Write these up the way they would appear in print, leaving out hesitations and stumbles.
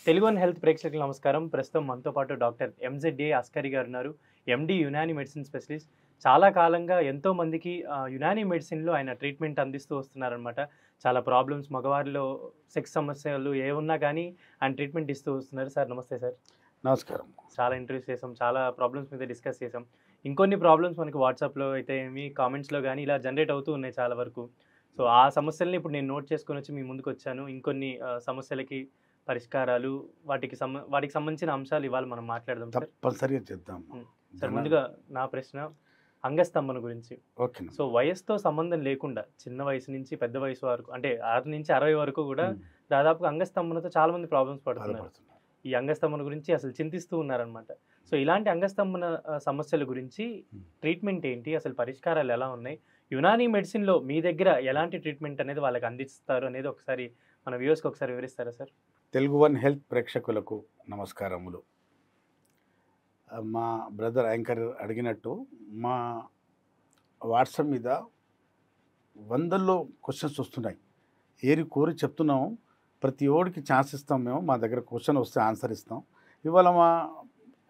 Telugu one health ప్రేక్షకులకు నమస్కారం. ప్రస్తుతం మనతో పాటు డాక్టర్ ఎంజెడ్ఏ అస్కరి గారు ఉన్నారు. ఎండి యునాని మెడిసిన్ స్పెషలిస్ట్. చాలా కాలంగా ఎంతో మందికి యునాని మెడిసిన్‌లో ఆయన ట్రీట్మెంట్ అందిస్తూ వస్తున్నారనమాట. చాలా ప్రాబ్లమ్స్ మగవారిలో సెక్స్ సమస్యలు ఏవున్నా గానీ ఆయన ట్రీట్మెంట్ ఇస్తూ వస్తున్నారు. సార్ నమస్తే సార్. నమస్కారం. చాలా ఇంటర్వ్యూస్ చేసాం. చాలా ప్రాబ్లమ్స్ మీద డిస్కస్ చేసాం. ఇంకొన్ని ప్రాబ్లమ్స్ మనకి వాట్సాప్‌లో అయితే ఏమి, కామెంట్స్‌లో గానీ ఇలా జనరేట్ అవుతూ ఉన్నాయి చాలా వరకు. సో, ఆ సమస్యల్ని ఇప్పుడు నేను నోట్ చేసుకొనొచ్చి మీ ముందుకొచ్చాను. ఇంకొన్ని సమస్యలకి పరిష్కారాలు, వాటికి సంబంధించిన అంశాలు ఇవాళ మనం మాట్లాడదాం సార్. తప్పనిసరిగా చేద్దాం. సార్ ముందుగా నా ప్రశ్న అంగస్తంభన గురించి. ఓకే. సో, వయస్సుతో సంబంధం లేకుండా చిన్న వయసు నుంచి పెద్ద వయసు వరకు అంటే 6 నుంచి 60 వరకు కూడా దాదాపుగా అంగస్తంభనతో చాలా మంది ప్రాబ్లమ్స్ పడుతున్నారు. ఈ అంగస్తంభన గురించి అసలు చింతిస్తూ ఉన్నారనమాట. సో, ఇలాంటి అంగస్తంభన సమస్యల గురించి ట్రీట్మెంట్ ఏంటి? అసలు పరిష్కారాలు ఎలా ఉన్నాయి? యునాని మెడిసిన్‌లో మీ దగ్గర ఎలాంటి ట్రీట్మెంట్ అనేది వాళ్ళకి అందిస్తారు అనేది ఒకసారి మన వ్యూవర్స్‌కి ఒకసారి వివరిస్తారా సార్? తెలుగు వన్ హెల్త్ ప్రేక్షకులకు నమస్కారములు. మా బ్రదర్ యాంకర్ అడిగినట్టు మా వాట్సాప్ మీద వందల్లో క్వశ్చన్స్ వస్తున్నాయి. ఏరి కోరి చెప్తున్నాం. ప్రతి ఓడికి ఛాన్స్ ఇస్తాం మేము. మా దగ్గర క్వశ్చన్ వస్తే ఆన్సర్ ఇస్తాం. ఇవాళ మా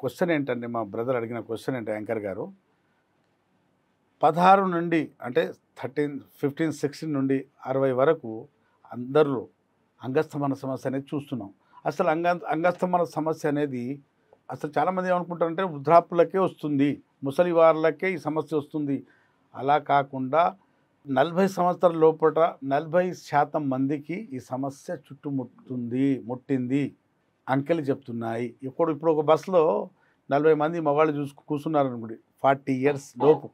క్వశ్చన్ ఏంటంటే, మా బ్రదర్ అడిగిన క్వశ్చన్ ఏంటి యాంకర్ గారు, 16 నుండి అంటే 13, 15, 16 నుండి 60 వరకు అందరిలో అంగస్తంభన సమస్య అనేది చూస్తున్నాం. అసలు అంగస్తంభన సమస్య అనేది అసలు చాలామంది ఏమనుకుంటారంటే వృద్ధాప్యులకే వస్తుంది, ముసలి వారులకే ఈ సమస్య వస్తుంది. అలా కాకుండా 40 సంవత్సరాల లోపల 40% మందికి ఈ సమస్య ముట్టింది అంకెలు చెప్తున్నాయి. ఇప్పుడు ఒక బస్సులో 40 మంది మగవాళ్ళు కూర్చున్నారు అనుకోండి, 40 ఇయర్స్ లోపు.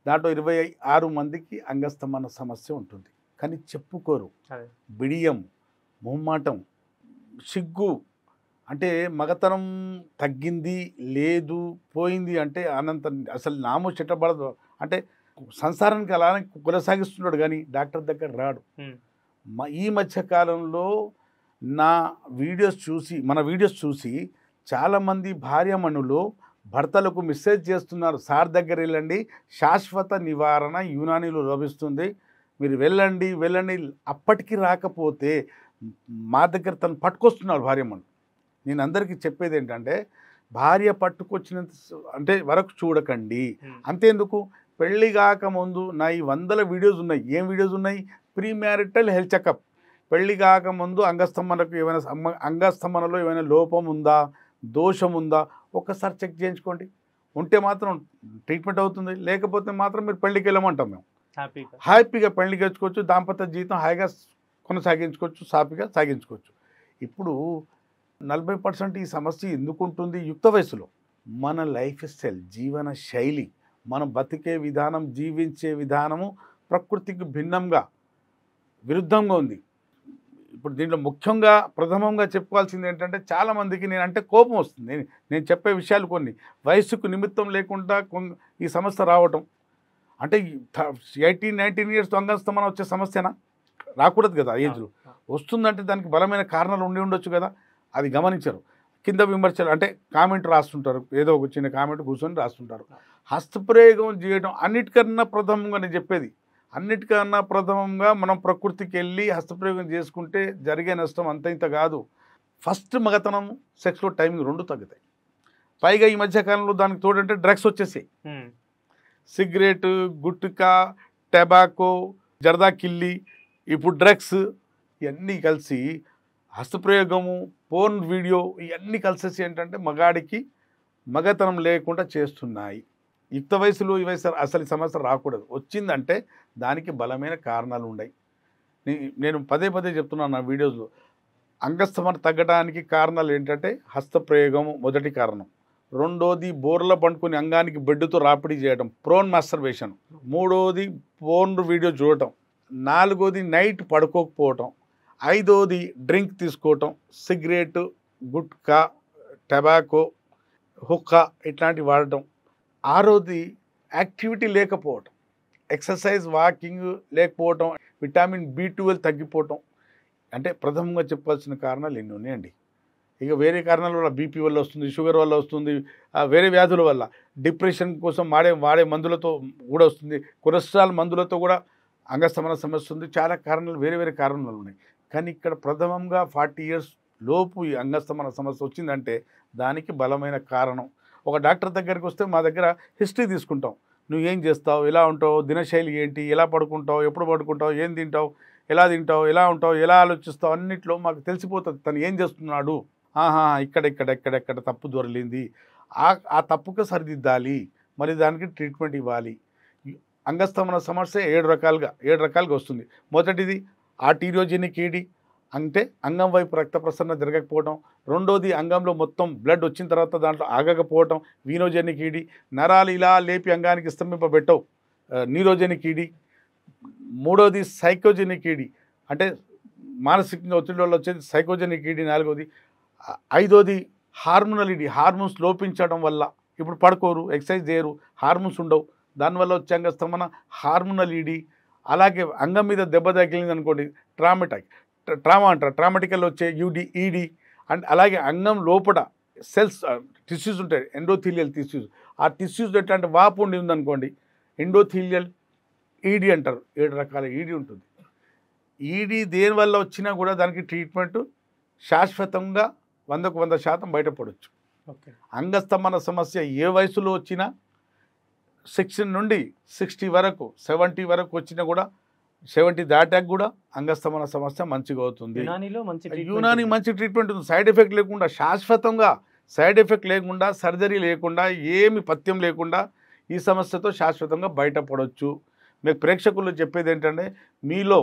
దాంట్లో 26 మందికి అంగస్తంభన సమస్య ఉంటుంది. కానీ చెప్పుకోరు. బిడియం, మొహమాటం, సిగ్గు, అంటే మగతనం తగ్గింది లేదు పోయింది అంటే అనంత అసలు నామో చెట్టబడదు. అంటే సంసారానికి అలానే కొనసాగిస్తున్నాడు కానీ డాక్టర్ దగ్గర రాడు. ఈ మధ్య కాలంలో మన వీడియోస్ చూసి చాలామంది భార్యామణులు భర్తలకు మెసేజ్ చేస్తున్నారు, సార్ దగ్గర వెళ్ళండి, శాశ్వత నివారణ యునానిలో లభిస్తుంది, మీరు వెళ్ళండి. అప్పటికి రాకపోతే మా దగ్గర తను పట్టుకొస్తున్నారు భార్యమణులు. నేను అందరికీ చెప్పేది ఏంటంటే, భార్య పట్టుకొచ్చినంత అంటే వరకు చూడకండి. అంతేందుకు, పెళ్ళి కాకముందు నా ఈ 100 వీడియోస్ ఉన్నాయి. ఏం వీడియోస్ ఉన్నాయి? Pre marital health checkup. పెళ్ళి కాకముందు అంగస్తంభనలో ఏమైనా లోపం ఉందా, దోషం ఉందా ఒక్కసారి చెక్ చేయించుకోండి. ఉంటే మాత్రం ట్రీట్మెంట్ అవుతుంది, లేకపోతే మాత్రం మీరు పెళ్ళికి వెళ్ళమంటాం. మేము హ్యాపీగా పెళ్ళికి వచ్చుకోవచ్చు, దాంపత్య జీవితం హాయిగా కొనసాగించుకోవచ్చు, సాఫీగా సాగించుకోవచ్చు. ఇప్పుడు 40% ఈ సమస్య ఎందుకు ఉంటుంది? యుక్త వయసులో మన లైఫ్ స్టైల్, జీవన శైలి, మనం బతికే విధానం, జీవించే విధానము ప్రకృతికి భిన్నంగా, విరుద్ధంగా ఉంది. ఇప్పుడు దీంట్లో ముఖ్యంగా ప్రథమంగా చెప్పుకోవాల్సింది ఏంటంటే, చాలామందికి నేనంటే కోపం వస్తుంది. నేను చెప్పే విషయాలు కొన్ని వయసుకు నిమిత్తం లేకుండా ఈ సమస్య రావటం. అంటే 18, 19 ఇయర్స్ అంగస్తంభన వచ్చే సమస్యనా? రాకూడదు కదా. ఏజ్లో వస్తుందంటే దానికి బలమైన కారణాలు ఉండొచ్చు కదా. అది గమనించరు. కింద విమర్శలు అంటే కామెంట్ రాస్తుంటారు, ఏదో ఒక చిన్న కామెంట్ కూర్చొని రాస్తుంటారు. హస్తప్రయోగం చేయడం అన్నిటికన్నా ప్రథమంగా నేను చెప్పేది, అన్నిటికన్నా ప్రథమంగా మనం ప్రకృతికి వెళ్ళి హస్తప్రయోగం చేసుకుంటే జరిగే నష్టం అంత ఇంత కాదు. ఫస్ట్ మగతనం, సెక్స్లో టైమింగ్ 2 తగ్గుతాయి. పైగా ఈ మధ్యకాలంలో దానికి తోడంటే డ్రగ్స్ వచ్చేసాయి. సిగరెట్, గుట్కా, టొబాకో, జర్దా కిల్లి, ఇప్పుడు డ్రగ్స్, ఇవన్నీ కలిసి హస్తప్రయోగము, పోర్న్ వీడియో, ఇవన్నీ కలిసేసి ఏంటంటే మగాడికి మగతనం లేకుండా చేస్తున్నాయి. యుక్త వయసులో ఈ వయసు అసలు ఈ సమస్య రాకూడదు. వచ్చిందంటే దానికి బలమైన కారణాలు ఉన్నాయి. నేను పదే చెప్తున్నాను నా వీడియోస్లో. అంగస్తంభన తగ్గడానికి కారణాలు ఏంటంటే హస్తప్రయోగము మొదటి కారణం, రెండోది బోర్ల పండుకొని అంగానికి బెడ్డుతో రాపిడి చేయడం, ప్రోన్ మాస్టర్బేషన్, మూడోది పోర్న్ వీడియో చూడటం, నాలుగోది నైట్ పడుకోకపోవటం, ఐదోది డ్రింక్ తీసుకోవటం, సిగరెట్, గుట్కా, టొబాకో, హుక్కా ఇట్లాంటివి వాడటం, ఆరోది యాక్టివిటీ లేకపోవటం, ఎక్సర్సైజ్ వాకింగ్ లేకపోవటం, విటమిన్ B12 తగ్గిపోవటం. అంటే ప్రథమంగా చెప్పాల్సిన కారణాలు ఎన్ని ఉన్నాయండి. ఇక వేరే కారణాల వల్ల బీపీ వల్ల వస్తుంది, షుగర్ వల్ల వస్తుంది, వేరే వ్యాధుల వల్ల, డిప్రెషన్ కోసం వాడే మందులతో కూడా వస్తుంది, కొలెస్ట్రాల్ మందులతో కూడా అంగస్తంభన సమస్య ఉంది. చాలా కారణాలు, వేరే కారణాలు ఉన్నాయి. కానీ ఇక్కడ ప్రథమంగా 40 ఇయర్స్ లోపు ఈ అంగస్తంభన సమస్య వచ్చిందంటే దానికి బలమైన కారణం. ఒక డాక్టర్ దగ్గరికి వస్తే మా దగ్గర హిస్టరీ తీసుకుంటాం. నువ్వు ఏం చేస్తావు, ఎలా ఉంటావు, దినశైలి ఏంటి, ఎలా పడుకుంటావు, ఎప్పుడు పడుకుంటావు, ఏం తింటావు, ఎలా ఉంటావు, ఎలా ఆలోచిస్తావు, అన్నిట్లో మాకు తెలిసిపోతుంది తను ఏం చేస్తున్నాడు. ఇక్కడ తప్పు దొరలింది, ఆ తప్పుకు సరిదిద్దాలి, మరి దానికి ట్రీట్మెంట్ ఇవ్వాలి. అంగస్తంభన సమస్య 7 రకాలుగా వస్తుంది. మొదటిది ఆర్టీరియోజెనిక్ ఈడీ, అంటే అంగం వైపు రక్త ప్రసరణ జరగకపోవడం. రెండోది అంగంలో మొత్తం బ్లడ్ వచ్చిన తర్వాత దాంట్లో ఆగకపోవటం, వీనోజెనిక్ ఈడీ. నరాలు ఇలా లేపి అంగానికి స్తంభింపబెట్టవు, న్యూరోజెనిక్ ఈడీ. మూడోది సైకోజెనిక్ ఈడీ, అంటే మానసికంగా ఒత్తిడి వల్ల వచ్చేది సైకోజెనిక్ ఈడీ. నాలుగోది. ఐదోది హార్మోనల్ ఈడీ, హార్మోన్స్ లోపించడం వల్ల ఇప్పుడు పడుకోరు, ఎక్సర్సైజ్ చేయరు, హార్మోన్స్ ఉండవు, దానివల్ల వచ్చే అంగస్తంభన హార్మోనల్ ఈడీ. అలాగే అంగం మీద దెబ్బ తగిలింది అనుకోండి, ట్రామా అంటారు, ట్రామాటికల్ వచ్చే ఈడీ. అండ్ అలాగే అంగం లోపల సెల్స్ టిష్యూస్ ఉంటాయి, ఎండోథీలియల్ టిష్యూస్. ఆ టిష్యూస్ ఎట్లాంటి వాపు ఉండి ఉందనుకోండి, ఎండోథీలియల్ ఈడీ అంటారు. 7 రకాల ఈడీ ఉంటుంది. ఈడీ దేనివల్ల వచ్చినా కూడా దానికి ట్రీట్మెంట్ శాశ్వతంగా 100కు 100% బయటపడవచ్చు. అంగస్తంభన సమస్య ఏ వయసులో వచ్చినా 16 నుండి 60 వరకు 70 వరకు వచ్చినా కూడా 70 దాటాక కూడా అంగస్తంభన సమస్య మంచిగా అవుతుంది. యునాని మంచి ట్రీట్మెంట్ ఉంది, సైడ్ ఎఫెక్ట్ లేకుండా, శాశ్వతంగా సైడ్ ఎఫెక్ట్ లేకుండా, సర్జరీ లేకుండా, ఏమి పథ్యం లేకుండా ఈ సమస్యతో శాశ్వతంగా బయటపడవచ్చు. మీకు ప్రేక్షకులు చెప్పేది ఏంటంటే, మీలో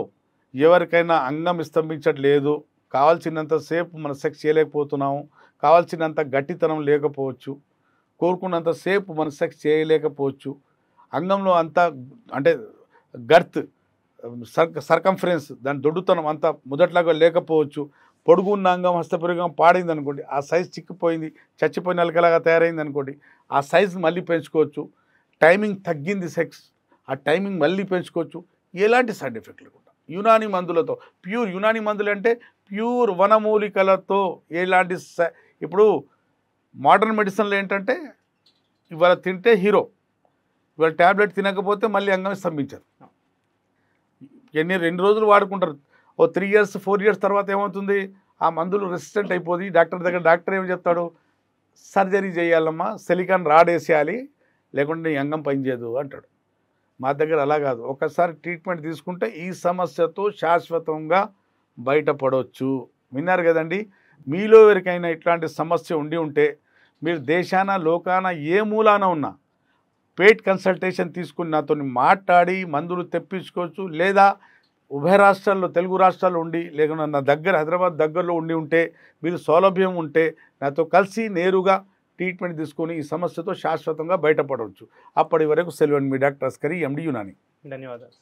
ఎవరికైనా అంగం స్తంభించట్లేదు, కావాల్సినంతసేపు మనం సెక్స్ చేయలేకపోతున్నాము, కావాల్సినంత గట్టితనం లేకపోవచ్చు, కోరుకున్నంతసేపు మనం సెక్స్ చేయలేకపోవచ్చు, అంగంలో అంతా అంటే గర్త్ సర్కంఫరెన్స్ దాని దొడ్డుతనం అంతా మొదట్లాగా లేకపోవచ్చు, పొడుగు ఉన్న అంగం హస్తపరిగం పాడైంది అనుకోండి, ఆ సైజ్ చిక్కిపోయింది, చచ్చిపోయిన అలకలాగా తయారైంది అనుకోండి, ఆ సైజ్ మళ్ళీ పెంచుకోవచ్చు. టైమింగ్ తగ్గింది సెక్స్, ఆ టైమింగ్ మళ్ళీ పెంచుకోవచ్చు. ఎలాంటి సైడ్ ఎఫెక్ట్ లేకుండా యునాని మందులతో, ప్యూర్ యునాని మందులు అంటే ప్యూర్ వనమూలికలతో. ఎలాంటి ఇప్పుడు మోడర్న్ మెడిసిన్లో ఏంటంటే ఇవాళ తింటే హీరో, ఇవాళ ట్యాబ్లెట్ తినకపోతే మళ్ళీ అంగం స్తంభించదు. 2 రోజులు వాడుకుంటారు, 3 years 4 years తర్వాత ఏమవుతుంది, ఆ మందులు రెసిస్టెంట్ అయిపోయి డాక్టర్ ఏం చెప్తాడు, సర్జరీ చేయాలమ్మా, సిలికాన్ రాడ్ వేసేయాలి, లేకుంటే నీ అంగం పనిచేయదు అంటాడు. మా దగ్గర అలా కాదు, ఒకసారి ట్రీట్మెంట్ తీసుకుంటే ఈ సమస్యతో శాశ్వతంగా బయటపడవచ్చు. విన్నారు కదండి. మీలో ఎవరికైనా ఇట్లాంటి సమస్య ఉంటే మీరు దేశాన లోకాన ఏ మూలాన ఉన్నా పెయిడ్ కన్సల్టేషన్ తీసుకుని నాతో మాట్లాడి మందులు తెప్పించుకోవచ్చు. లేదా ఉభయ రాష్ట్రాల్లో, తెలుగు రాష్ట్రాల్లో ఉండి, లేకుండా నా దగ్గర హైదరాబాద్ దగ్గరలో ఉంటే, మీరు సౌలభ్యం ఉంటే నాతో కలిసి నేరుగా ట్రీట్మెంట్ తీసుకొని ఈ సమస్యతో శాశ్వతంగా బయటపడవచ్చు. అప్పటి వరకు సెలవు. మీ డాక్టర్ అస్కరీ, MD యునాని. ధన్యవాదాలు.